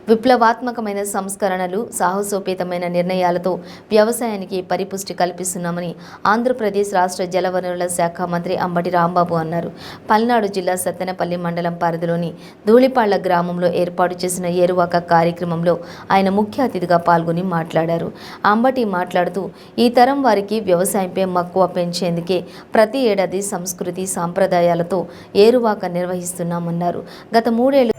విప్లవాత్మకమైన సంస్కరణలు, సాహసోపేతమైన నిర్ణయాలతో వ్యవసాయానికి పరిపుష్టి కల్పిస్తున్నామని ఆంధ్రప్రదేశ్ రాష్ట్ర జలవనరుల శాఖ మంత్రి అంబటి రాంబాబు అన్నారు. పల్నాడు జిల్లా సత్తెనపల్లి మండలం పరిధిలోని ధూళిపాళ్ల గ్రామంలో ఏర్పాటు చేసిన ఏరువాక కార్యక్రమంలో ఆయన ముఖ్య అతిథిగా పాల్గొని మాట్లాడారు. అంబటి మాట్లాడుతూ, ఈ తరం వారికి వ్యవసాయంపై మక్కువ పెంచేందుకే ప్రతి ఏడాది సంస్కృతి సాంప్రదాయాలతో ఏరువాక నిర్వహిస్తున్నామన్నారు. గత 3 ఏళ్లు